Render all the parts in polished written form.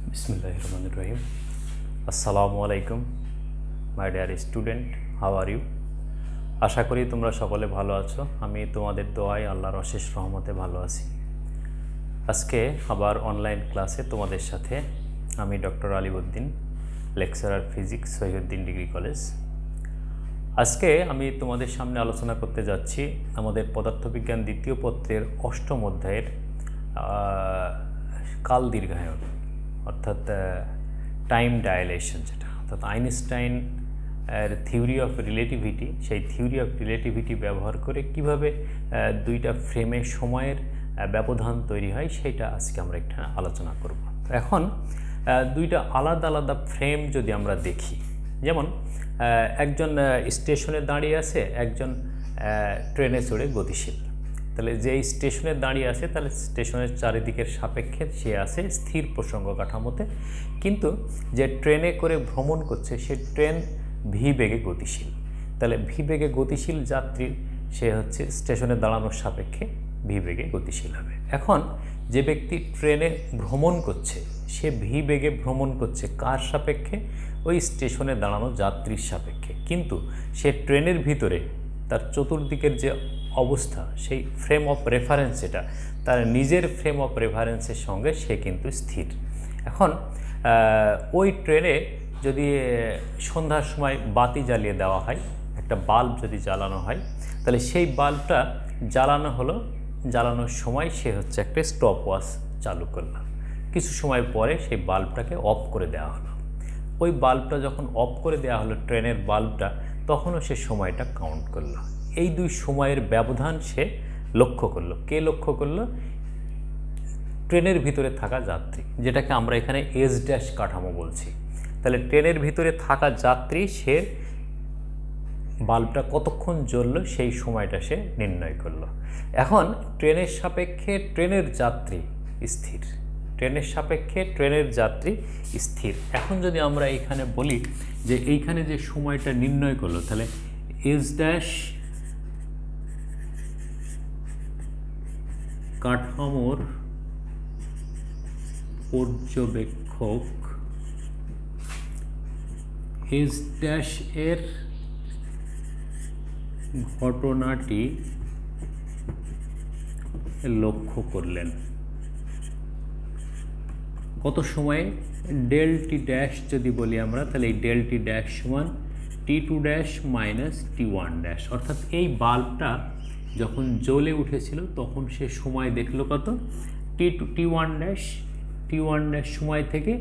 Bismillahirrahmanirrahim. Assalamu alaikum, my dear student. How are you? আশা করি তোমরা সকলে ভালো আছো। আমি তোমাদের দোয়ায় আল্লাহর অশেষ রহমতে ভালো আছি। আজকে আবার অনলাইন ক্লাসে তোমাদের সাথে আমি doctor Aliuddin, lecturer physics, Shahiduddin degree college. আজকে আমি তোমাদের সামনে আলোচনা করতে যাচ্ছি আমাদের পদার্থবিজ্ঞান দ্বিতীয় পত্রের অষ্টম অধ্যায়ের কাল দীর্ঘায়ন, অর্থাৎ টাইম ডাইলেশন, যেটা অর্থাৎ আইনস্টাইন এর থিওরি অফ রিলেটিভিটি, সেই থিওরি অফ রিলেটিভিটি ব্যবহার করে কিভাবে দুইটা ফ্রেমে সময়ের ব্যবধান তৈরি হয় সেটা আজকে আমরা এখানে আলোচনা করব। তো এখন দুইটা আলাদা আলাদা ফ্রেম যদি আমরা দেখি, যেমন একজন স্টেশনে দাঁড়িয়ে আছে, একজন ট্রেনে চড়ে গতিশীল। তাহলে যে স্টেশনে দাঁড়িয়ে আছে তাহলে স্টেশনের চারিদিকের সাপেক্ষে সে আছে স্থির প্রসঙ্গ কাঠামোতে, কিন্তু যে ট্রেনে করে ভ্রমণ করছে সে ট্রেন ভি বেগে গতিশীল। তাহলে ভি বেগে গতিশীল যাত্রী সে হচ্ছে স্টেশনে দাঁড়ানোর সাপেক্ষে ভি বেগে গতিশীল হবে। এখন যে ব্যক্তি ট্রেনে ভ্রমণ করছে সে ভি বেগে ভ্রমণ করছে কার সাপেক্ষে? ওই স্টেশনে দাঁড়ানো যাত্রীর সাপেক্ষে, কিন্তু সে ট্রেনের ভিতরে তার চতুর্দিকের যে অবস্থা, সেই ফ্রেম অফ রেফারেন্স, যেটা তার নিজের ফ্রেম অফ রেফারেন্সের সঙ্গে সে কিন্তু স্থির। এখন ওই ট্রেনে যদি সন্ধ্যার সময় বাতি জ্বালিয়ে দেওয়া হয়, একটা বাল্ব যদি জ্বালানো হয়, তাহলে সেই বাল্বটা জ্বালানোর সময় সে হচ্ছে একটা স্টপ ওয়াচ চালু করলাম। কিছু সময় পরে সেই বাল্বটাকে অফ করে দেওয়া হলো। ওই বাল্বটা যখন অফ করে দেওয়া হলো, ট্রেনের বাল্বটা, তখনও সে সময়টা কাউন্ট করলো। এই দুই সময়ের ব্যবধান সে লক্ষ্য করলো। কে লক্ষ্য করলো? ট্রেনের ভিতরে থাকা যাত্রী, যেটাকে আমরা এখানে এস ড্যাশ কাঠামো বলছি। তাহলে ট্রেনের ভিতরে থাকা যাত্রী সে বাল্বটা কতক্ষণ জ্বললো সেই সময়টা সে নির্ণয় করলো। এখন ট্রেনের সাপেক্ষে ট্রেনের যাত্রী স্থির, ট্রেনের সাপেক্ষে ট্রেনের যাত্রী স্থির। এখন যদি আমরা এখানে বলি যে এইখানে যে সময়টা নির্ণয় করলো, তাহলে এস ড্যাশ কাঠামোর পর্যবেক্ষক এস ড্যাশ এর ঘটনাটি লক্ষ্য করলেন কত সময়ে? ডেল টি ড্যাশ যদি বলি আমরা, তাহলে এই ডেল টি ড্যাশ সমান টি টু ড্যাশ মাইনাস টি ওয়ান ড্যাশ। অর্থাৎ এই বাল্বটা যখন জ্বলে উঠেছিল তখন সে সময় দেখলো কত? টি ওয়ান ড্যাশ সময় থেকে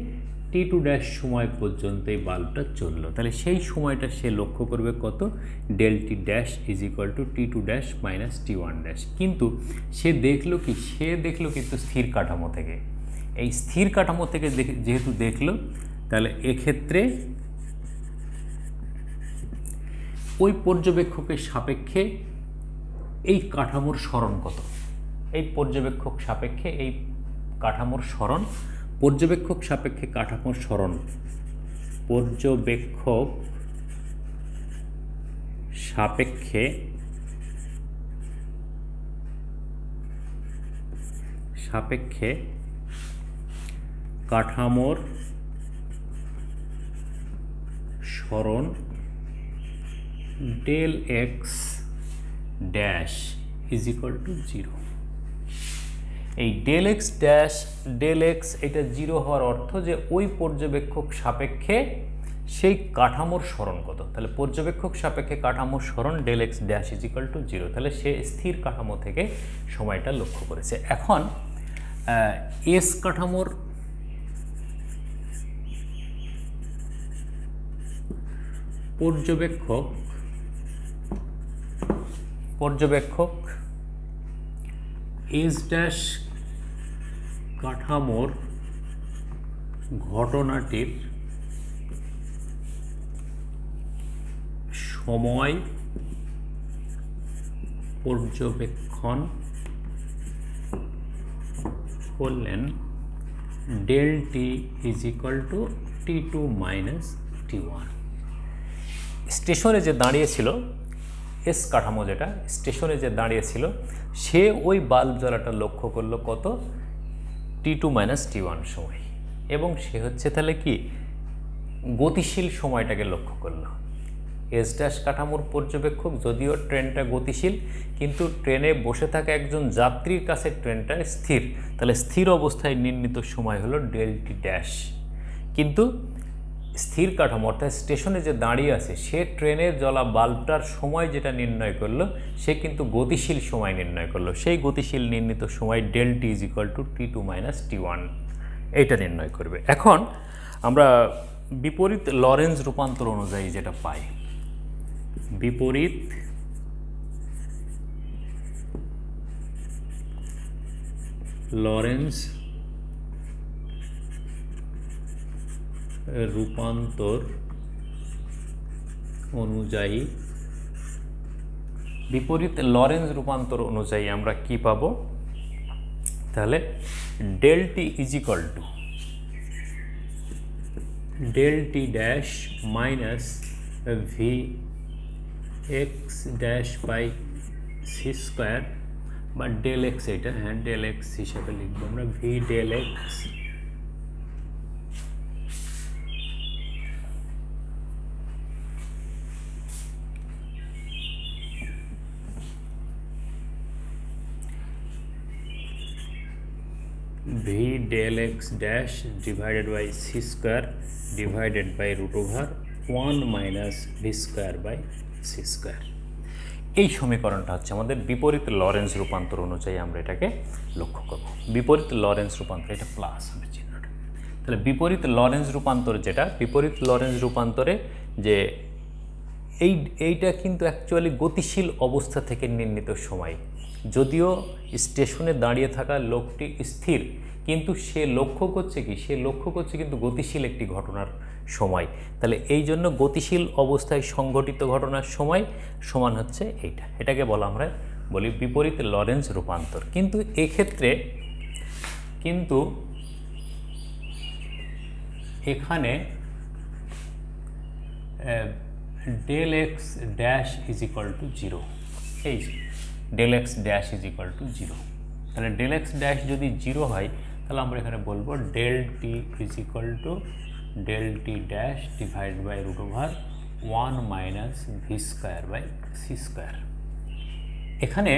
টি টু ড্যাশ সময় পর্যন্ত এই বাল্বটা চললো। তাহলে সেই সময়টা সে লক্ষ্য করবে কত? Del T dash is equal to T two dash minus T one dash. কিন্তু সে দেখলো কি? সে দেখলো কিন্তু স্থির কাঠামো থেকে। এই স্থির কাঠামো থেকে যেহেতু দেখলো, তাহলে এক্ষেত্রে ওই পর্যবেক্ষকের সাপেক্ষে এই কাঠামোর সরণ কত? এই পর্যবেক্ষক সাপেক্ষে এই কাঠামোর সরণ, পর্যবেক্ষক সাপেক্ষে কাঠামোর সরণ, পর্যবেক্ষক সাপেক্ষে কাঠামোর সরণ del X dash is equal to 0। এই ডেল এক্স এটা 0 হওয়ার অর্থ যে ওই পর্যবেক্ষক সাপেক্ষে সেই কাঠামোর সরণ কত? তাহলে পর্যবেক্ষক সাপেক্ষে কাঠামোর সরণ del X dash is equal to 0। তাহলে সে স্থির কাঠামো থেকে সময়টা লক্ষ্য করেছে। এখন এস কাঠামোর পর্যবেক্ষক এস ড্যাশ কাঠামোর ঘটনাটির সময় পর্যবেক্ষণ করলেন del T is equal to T two minus T one. স্টেশনে যে দাঁড়িয়েছিল এস কাঠামো, যেটা স্টেশনে যে দাঁড়িয়েছিল, সে ওই বাল্ব জ্বালাটা লক্ষ্য করলো কত? টি টু মাইনাস টি ওয়ান সময়। এবং সে হচ্ছে তাহলে কি গতিশীল সময়টাকে লক্ষ্য করলো। এস ড্যাশ কাঠামোর পর্যবেক্ষক, যদিও ট্রেনটা গতিশীল কিন্তু ট্রেনে বসে থাকা একজন যাত্রীর কাছে ট্রেনটা স্থির, তাহলে স্থির অবস্থায় নির্ণীত সময় হলো ডেল টি ড্যাশ। কিন্তু স্থির কাঠামো অর্থাৎ স্টেশনে যে দাঁড়িয়ে আছে সে ট্রেনের জ্বলা বাল্বটার সময় যেটা নির্ণয় করলো সে কিন্তু গতিশীল সময় নির্ণয় করলো। সেই গতিশীল নির্ণীত সময় del T is equal to T2 - T1 এইটা নির্ণয় করবে। এখন আমরা বিপরীত লরেন্জ রূপান্তর অনুযায়ী যেটা পাই, বিপরীত লরেন্জ রূপান্তর অনুযায়ী, বিপরীত লরেন্জ রূপান্তর অনুযায়ী আমরা কি পাবো, তাহলে del T is equal to del T dash minus V X dash by C square বা ডেল এক্স, এটা হ্যাঁ ডেল এক্স হিসাবে লিখবো আমরা, V del X V del X dash divided by C square divided by root over 1 minus V square by C square. এই সমীকরণটা হচ্ছে আমাদের বিপরীত লরেন্জ রূপান্তর অনুযায়ী আমরা এটাকে লক্ষ্য করব। বিপরীত লরেন্জ রূপান্তর, এটা প্লাস হবে চিহ্নটা। তাহলে বিপরীত লরেন্জ রূপান্তর যেটা, বিপরীত লরেন্জ রূপান্তরে যে এইটা কিন্তু অ্যাকচুয়ালি গতিশীল অবস্থা থেকে নির্ণীত সময়। যদিও স্টেশনে দাঁড়িয়ে থাকা লোকটি স্থির কিন্তু সে লক্ষ্য করছে কি, সে লক্ষ্য করছে কিন্তু গতিশীল একটি ঘটনার সময়। তাহলে এই জন্য গতিশীল অবস্থায় সংঘটিত ঘটনার সময় সমান হচ্ছে এইটা, এটাকে বলা আমরা বলি বিপরীত লরেন্জ রূপান্তর। কিন্তু এক্ষেত্রে কিন্তু এখানে del X dash is equal to 0, এই del X dash is equal to 0। তাহলে ডেল এক্স ড্যাশ যদি 0 হয় তাহলে আমরা এখানে বলবো del T is equal to del T dash divide by root over 1 minus V square by C square. এখানে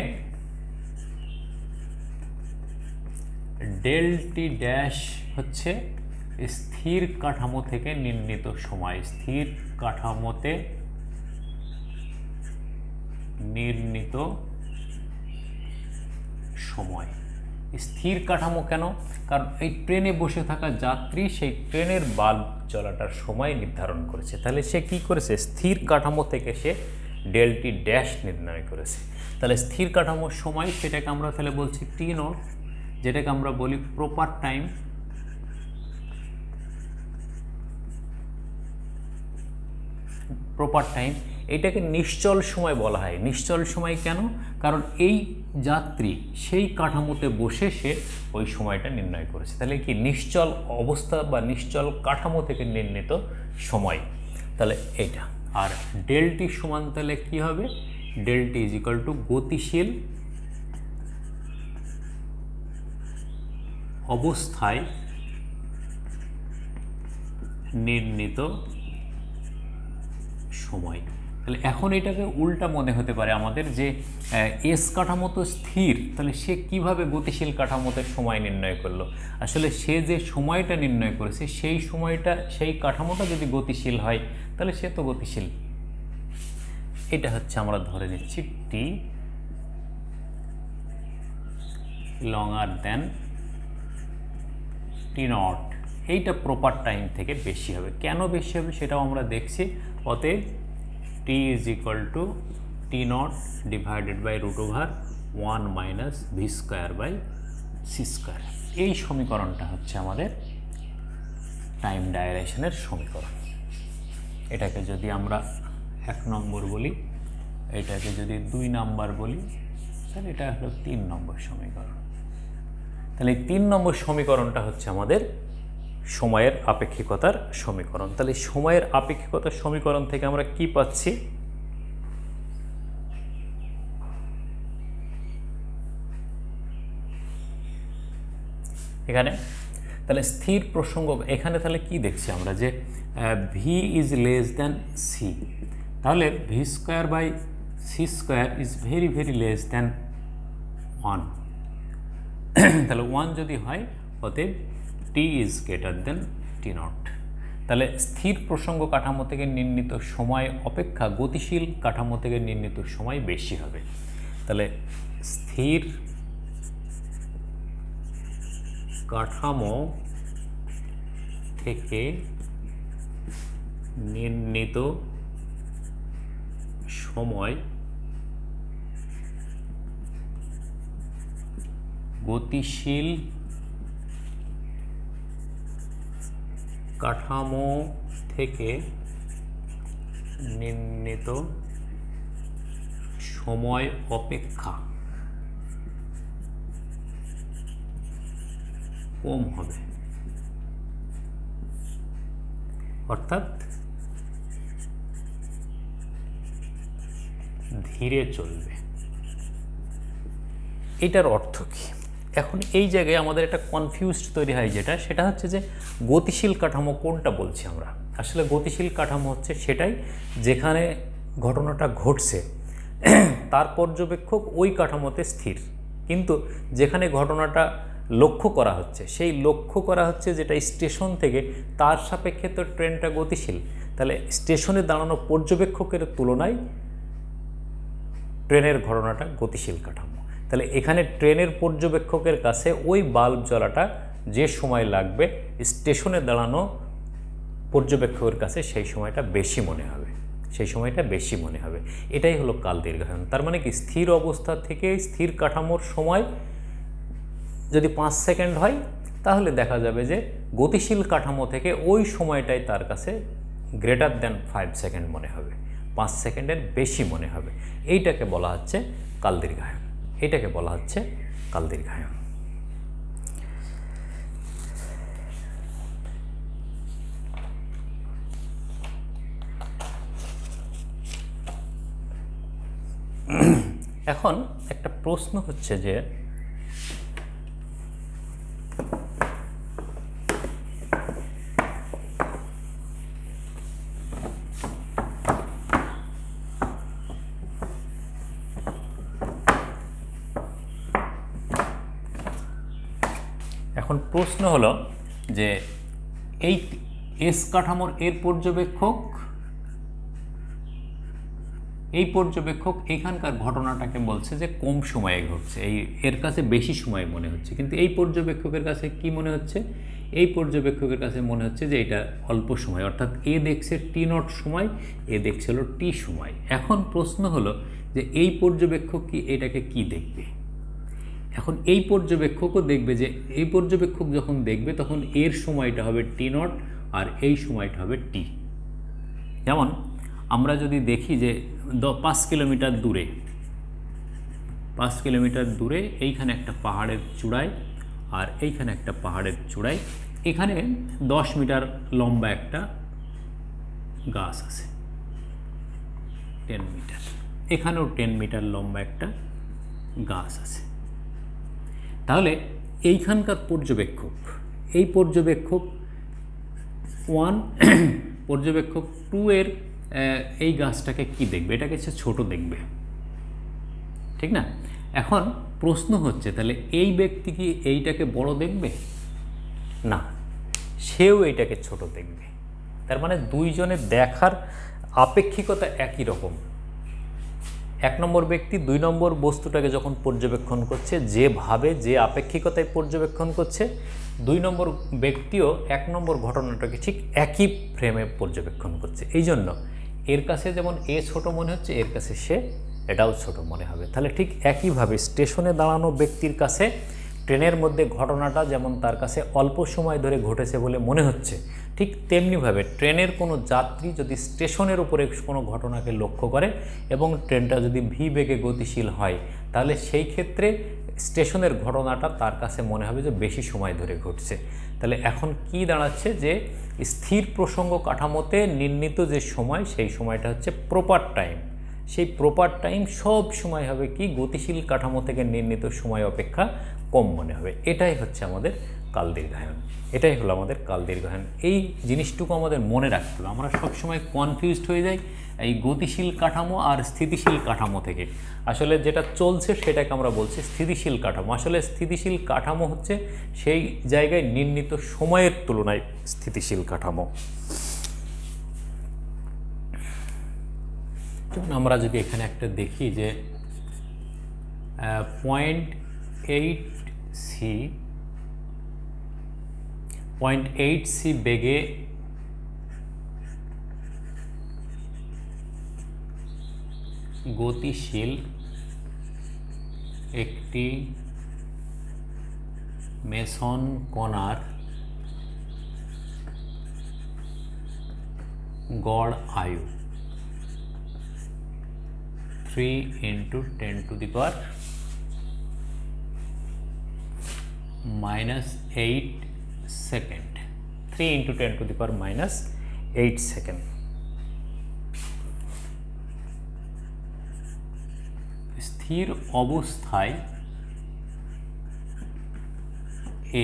del টি dash হচ্ছে স্থির কাঠামো থেকে নির্ণীত সময়, স্থির কাঠামোতে নির্ণীত সময়। স্থির কাঠামো কেন? কারণ এই ট্রেনে বসে থাকা যাত্রী সেই ট্রেনের বাল্ব জ্বলাটার সময় নির্ধারণ করেছে। তাহলে সে কি করেছে, স্থির কাঠামো থেকে সে ডেল টি ড্যাশ নির্ণয় করেছে। তাহলে স্থির কাঠামোর সময় সেটাকে আমরা তাহলে বলছি টি নট, যেটাকে আমরা বলি প্রপার টাইম। প্রপার টাইম এটাকে নিশ্চল সময় বলা হয়। নিশ্চল সময় কেন? কারণ এই যাত্রী সেই কাঠামোতে বসে সে ওই সময়টা নির্ণয় করেছে। তাহলে কি নিশ্চল অবস্থা বা নিশ্চল কাঠামো থেকে নির্ণীত সময়, তাহলে এইটা। আর ডেলটি সমান তাহলে কী হবে, ডেলটি ইজ ইকুয়াল টু গতিশীল অবস্থায় নির্ণীত সময়। তাহলে এখন এটাকে উল্টা মনে হতে পারে আমাদের যে এস কাঠামো তো স্থির, তাহলে সে কিভাবে গতিশীল কাঠামোতে সময় নির্ণয় করলো? আসলে সে যে সময়টা নির্ণয় করেছে সেই সময়টা, সেই কাঠামোটা যদি গতিশীল হয় তাহলে সে তো গতিশীল। এটা হচ্ছে আমরা ধরে নিচ্ছি টি লঙ্গার দেন টি নট। এইটা প্রপার টাইম থেকে বেশি হবে। কেন বেশি হবে সেটাও আমরা দেখছি। অতএব t is equal to t not divided by root over 1 minus V square by C square. এই সমীকরণটা হচ্ছে আমাদের টাইম ডাইলেশনের সমীকরণ। এটাকে যদি আমরা 1 নম্বর বলি, এটাকে যদি 2 নম্বর বলি, তাহলে এটা হলো 3 নম্বর সমীকরণ। তাহলে এই 3 নম্বর সমীকরণটা হচ্ছে আমাদের সময়ের আপেক্ষিকতার সমীকরণ। তাহলে সময়ের আপেক্ষিকতার সমীকরণ থেকে আমরা কি পাচ্ছি, এখানে তাহলে স্থির প্রসঙ্গ এখানে তাহলে কি দেখছি আমরা যে v is less than c, তাহলে v square by C square is very very less than 1। তাহলে 1 যদি হয় অতএব t is greater than t not. তাহলে স্থির প্রসঙ্গ কাঠামো থেকে নির্ণীত সময় অপেক্ষা গতিশীল কাঠামো থেকে নির্ণীত সময় বেশি হবে। তাহলে স্থির কাঠামো থেকে নির্ণীত সময় গতিশীল কাঠামো থেকে নির্ণীত সময় অপেক্ষা কম হবে, অর্থাৎ ধীরে চলবে। এটার অর্থ কি? এখন এই জায়গায় আমাদের একটা কনফিউজড তৈরি হয়, সেটা হচ্ছে যে গতিশীল কাঠামো কোনটা বলছি আমরা। আসলে গতিশীল কাঠামো হচ্ছে সেটাই যেখানে ঘটনাটা ঘটছে তার পর্যবেক্ষক ওই কাঠামোতে স্থির, কিন্তু যেখানে ঘটনাটা লক্ষ্য করা হচ্ছে সেই লক্ষ্য করা হচ্ছে যেটা স্টেশন থেকে, তার সাপেক্ষে তো ট্রেনটা গতিশীল। তাহলে স্টেশনে দাঁড়ানো পর্যবেক্ষকের তুলনায় ট্রেনের ঘটনাটা গতিশীল কাঠামো। তাহলে এখানে ট্রেনের পর্যবেক্ষকের কাছে ওই বাল্ব জ্বলাটা যে সময় লাগবে, স্টেশনে দাঁড়ানো পর্যবেক্ষকের কাছে সেই সময়টা বেশি মনে হবে, এটাই হলো কাল দীর্ঘায়ন। তার মানে কি, স্থির অবস্থা থেকে স্থির কাঠামোর সময় যদি 5 সেকেন্ড হয় তাহলে দেখা যাবে যে গতিশীল কাঠামো থেকে ওই সময়টাই তার কাছে গ্রেটার দ্যান 5 সেকেন্ড মনে হবে, 5 সেকেন্ডের বেশি মনে হবে। এইটাকে বলা হচ্ছে কাল দীর্ঘায়ন, এখন একটা প্রশ্ন হচ্ছে যে প্রশ্ন হলো যে এই এস কাঠামোর এই পর্যবেক্ষক এখানকার ঘটনাটাকে বলছে যে কম সময়ে ঘটছে, এর কাছে বেশি সময় মনে হচ্ছে, কিন্তু এই পর্যবেক্ষকের কাছে কি মনে হচ্ছে? এই পর্যবেক্ষকের কাছে মনে হচ্ছে যে এটা অল্প সময়, অর্থাৎ এ দেখছে টি নট সময়, এ দেখছিল টি সময়। এখন প্রশ্ন হলো যে এই পর্যবেক্ষক কি এটাকে কি দেখবে? এখন এই পর্যবেক্ষকও দেখবে যে এই পর্যবেক্ষক যখন দেখবে তখন এর সময়টা হবে টি নট আর এই সময়টা হবে টি। যেমন আমরা যদি দেখি যে 5 কিলোমিটার দূরে এইখানে একটা পাহাড়ের চূড়ায় আর এইখানে একটা পাহাড়ের চূড়ায় এখানে 10 মিটার লম্বা একটা গাছ আছে, 10 মিটার, এখানেও 10 মিটার লম্বা একটা গাছ আছে। তাহলে এইখানকার পর্যবেক্ষক 1 পর্যবেক্ষক 2 এর এই গাছটাকে কি দেখবে? এটাকে সে ছোট দেখবে, ঠিক না? এখন প্রশ্ন হচ্ছে তাহলে এই ব্যক্তি কি এইটাকে বড় দেখবে? না, সেও এইটাকে ছোট দেখবে। তার মানে দুইজনের দেখার আপেক্ষিকতা একই রকম। 1 নম্বর ব্যক্তি 2 নম্বর বস্তুটাকে যখন পর্যবেক্ষণ করছে, যে আপেক্ষিকতায় পর্যবেক্ষণ করছে, 2 নম্বর ব্যক্তিও 1 নম্বর ঘটনাটাকে ঠিক একই ফ্রেমে পর্যবেক্ষণ করছে। এই জন্য এর কাছে যেমন এ ছোট মনে হচ্ছে, এর কাছে এটাও ছোট মনে হবে। তাহলে ঠিক একইভাবে স্টেশনে দাঁড়ানো ব্যক্তির কাছে ট্রেনের মধ্যে ঘটনাটা যেমন তার কাছে অল্প সময় ধরে ঘটেছে বলে মনে হচ্ছে, ঠিক তেমনিভাবে ট্রেনের কোনো যাত্রী যদি স্টেশনের উপরে কোনো ঘটনাকে লক্ষ্য করে এবং ট্রেনটা যদি ভি বেগে গতিশীল হয়, তাহলে সেই ক্ষেত্রে স্টেশনের ঘটনাটা তার কাছে মনে হবে যে বেশি সময় ধরে ঘটছে। তাহলে এখন কি দাঁড়াচ্ছে যে স্থির প্রসঙ্গ কাঠামোতে নির্ণীত যে সময়, সেই সময়টা হচ্ছে প্রপার টাইম। সেই প্রপার টাইম সব সময় হবে কি গতিশীল কাঠামো থেকে নির্ণীত সময় অপেক্ষা কম মনে হবে। এটাই হচ্ছে আমাদের কাল দীর্ঘায়ন। এটাই হলো আমাদের কাল দীর্ঘায়ন। এই জিনিসটুকু আমাদের মনে রাখতে হবে। আমরা সবসময় কনফিউজড হয়ে যাই এই গতিশীল কাঠামো আর স্থিতিশীল কাঠামো থেকে। আসলে যেটা চলছে সেটাকে আমরা বলছি স্থিতিশীল কাঠামো। আসলে স্থিতিশীল কাঠামো হচ্ছে সেই জায়গায় নির্ণীত সময়ের তুলনায় স্থিতিশীল কাঠামো। যেমন আমরা যদি এখানে একটা দেখি যে 0.8c বেগে গতিশীল একটি মেসন কণার গড় আয়ু 3 × 10⁻⁸ সেকেন্ড। 3 × 10⁻⁸ সেকেন্ড। স্থির অবস্থায়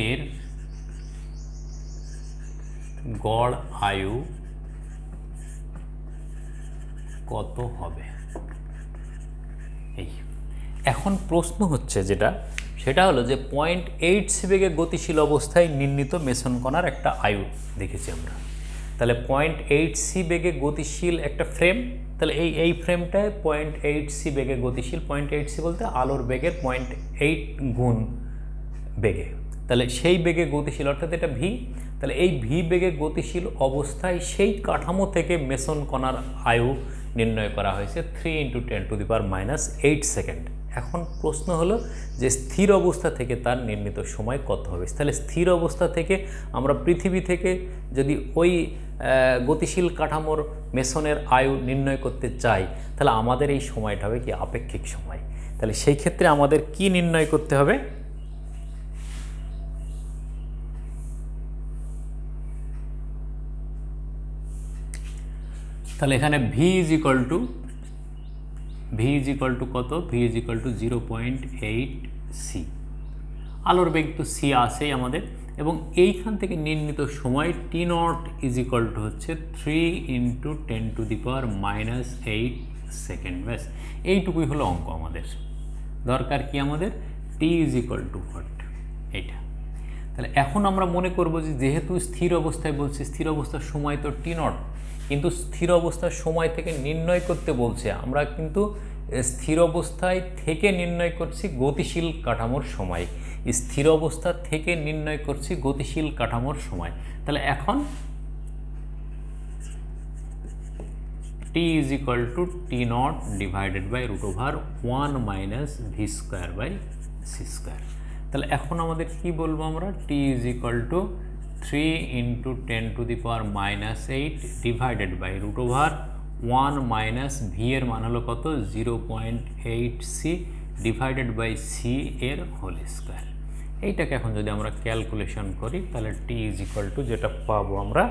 এর গড় আয়ু কত হবে? এই এখন প্রশ্ন হচ্ছে সেটা হলো যে 0.8c বেগে গতিশীল অবস্থায় নির্ণীত মেসন কণার একটা আয়ু দেখেছি আমরা। তাহলে 0.8c বেগে গতিশীল একটা ফ্রেম, তাহলে এই ফ্রেমটায় 0.8c বেগে গতিশীল। 0.8c বলতে আলোর বেগের 0.8 গুণ বেগে, তাহলে সেই বেগে গতিশীল, অর্থাৎ এটা ভি। তাহলে এই ভি বেগে গতিশীল অবস্থায় সেই কাঠামো থেকে মেসন কণার আয়ু নির্ণয় করা হয়েছে 3 × 10⁻⁸ সেকেন্ড। এখন প্রশ্ন হলো যে স্থির অবস্থা থেকে তার নির্ণীত সময় কত হবে? তাহলে স্থির অবস্থা থেকে আমরা পৃথিবী থেকে যদি ওই গতিশীল কাঠামোর মেসনের আয়ু নির্ণয় করতে চাই, তাহলে আমাদের এই সময়টা হবে কি আপেক্ষিক সময়। তাহলে সেই ক্ষেত্রে আমাদের কি নির্ণয় করতে হবে? তাহলে এখানে ভি ইজ ইকুয়াল টু কত? V is equal two 0.8c। আলোর বেগ তো সি আসেই আমাদের, এবং এইখান থেকে নির্ণীত সময় t0 ইজ ইকুয়াল টু হচ্ছে 3 × 10⁻⁸ সেকেন্ড। ব্যাস এইটুকুই হলো অঙ্ক আমাদের। দরকার কি আমাদের? টি ইজ ইকুয়াল টু হোয়াট, এইটা। তাহলে এখন আমরা মনে করব যে যেহেতু স্থির অবস্থায় বলছি, স্থির অবস্থার সময় তো t0, কিন্তু স্থির অবস্থার সময় থেকে নির্ণয় করতে বলছে, আমরা কিন্তু স্থির অবস্থায় থেকে নির্ণয় করছি গতিশীল কাঠামোর সময়। স্থির অবস্থা থেকে নির্ণয় করছি গতিশীল কাঠামোর সময়। তাহলে এখন t is equal to t0 divided by √1 - v²/c²। তাহলে এখন আমাদের কি বলবো আমরা? t is equal to 3 × 10⁻⁸ divided by √1 - v এর মান হলো কত? 0.8c ডিভাইডেড বাই c এর হোল স্কোয়ার। এইটাকে এখন যদি আমরা ক্যালকুলেশন করি, তাহলে t ইজ ইকুয়াল টু যেটা পাবো আমরা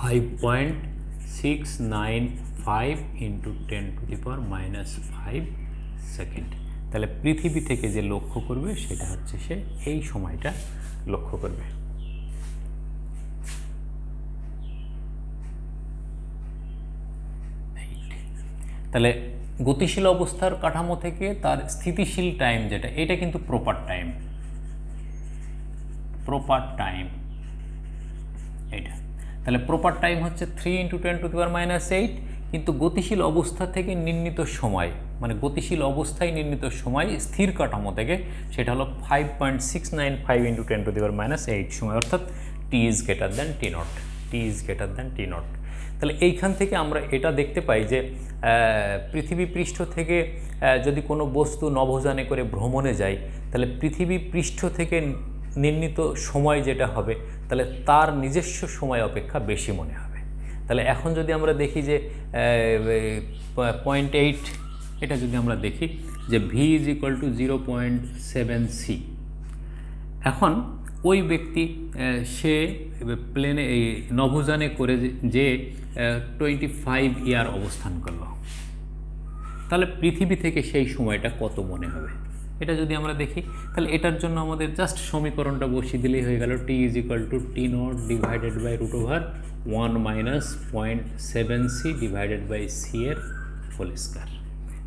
5.695 × 10⁻⁵ সেকেন্ড। তাহলে পৃথিবী থেকে যে লক্ষ্য করবে সেটা হচ্ছে সে এই সময়টা লক্ষ্য করবে। তাহলে গতিশীল অবস্থার কাঠামো থেকে তার স্থিতিশীল টাইম যেটা, এটা কিন্তু প্রপার টাইম এটা। তাহলে প্রপার টাইম হচ্ছে 3 × 10⁻⁸, কিন্তু গতিশীল অবস্থা থেকে নির্ণীত সময়, মানে গতিশীল অবস্থায় নির্ণীত সময় স্থির কাঠামো থেকে, সেটা হলো 5.695 × 10⁻⁸ সময়, অর্থাৎ t is greater than t0। তাহলে এইখান থেকে আমরা এটা দেখতে পাই যে পৃথিবী পৃষ্ঠ থেকে যদি কোনো বস্তু নভোযানে করে ভ্রমণে যায়, তাহলে পৃথিবী পৃষ্ঠ থেকে নির্ণীত সময় যেটা হবে, তাহলে তার নিজস্ব সময় অপেক্ষা বেশি মনে হবে। তাহলে এখন যদি আমরা দেখি যে 0.8, এটা যদি আমরা দেখি যে v is equal two 0.7c। এখন ওই ব্যক্তি সে প্লেনে এই নভোযানে করে যে 25 ইয়ার অবস্থান করলো, তাহলে পৃথিবী থেকে সেই সময়টা কত মনে হবে? এটা যদি আমরা দেখি তাহলে এটার জন্য আমাদের জাস্ট সমীকরণটা বসিয়ে দিলেই হয়ে গেল t is equal to t not divided by root over 1 minus 0.7 c divided by c এর হোল স্কয়ার।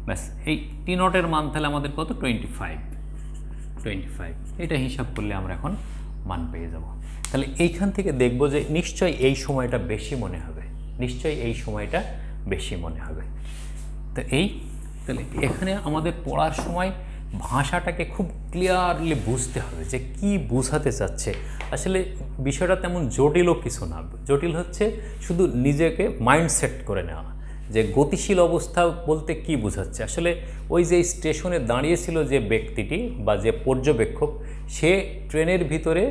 ব্যাস, এই টি নটের মান তাহলে আমাদের কত 25। এটা হিসাব করলে আমরা এখন মান পেয়ে যাব। তাহলে এইখান থেকে দেখব যে নিশ্চয়ই এই সময়টা বেশি মনে হবে, তো তাহলে এখানে আমাদের পড়ার সময় ভাষাটাকে খুব ক্লিয়ারলি বুঝতে হবে যে কি বোঝাতে চাচ্ছে। আসলে বিষয়টা তেমন জটিলও কিছু না, জটিল হচ্ছে শুধু নিজেকে মাইন্ডসেট করে নেওয়া যে গতিশীল অবস্থা বলতে কি বোঝাচ্ছে। আসলে ওই যে স্টেশনে দাঁড়িয়েছিল যে ব্যক্তিটি বা যে পর্যবেক্ষক, সে ট্রেনের ভিতরে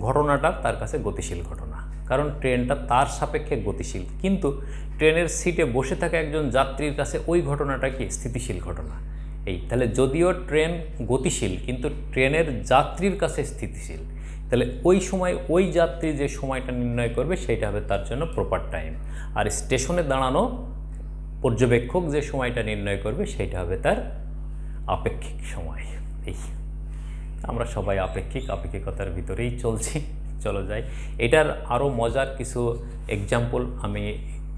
ঘটনাটা তার কাছে গতিশীল ঘটনা, কারণ ট্রেনটা তার সাপেক্ষে গতিশীল, কিন্তু ট্রেনের সিটে বসে থাকা একজন যাত্রীর কাছে ওই ঘটনাটা কি স্থিতিশীল ঘটনা। তাহলে যদিও ট্রেন গতিশীল কিন্তু ট্রেনের যাত্রীর কাছে স্থিতিশীল, তাহলে ওই সময় ওই যাত্রী যে সময়টা নির্ণয় করবে সেইটা হবে তার জন্য প্রপার টাইম, আর স্টেশনে দাঁড়ানো পর্যবেক্ষক যে সময়টা নির্ণয় করবে সেইটা হবে তার আপেক্ষিক সময়। আমরা সবাই আপেক্ষিকতার ভিতরেই চলছি। চলো যাই, এটার আরও মজার কিছু এক্সাম্পল আমি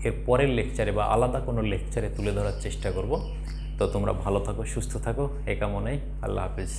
এর পরের লেকচারে বা আলাদা কোনো লেকচারে তুলে ধরার চেষ্টা করব। তো তোমরা ভালো থাকো, সুস্থ থাকো, এই কামনাই। আল্লাহ হাফিজ।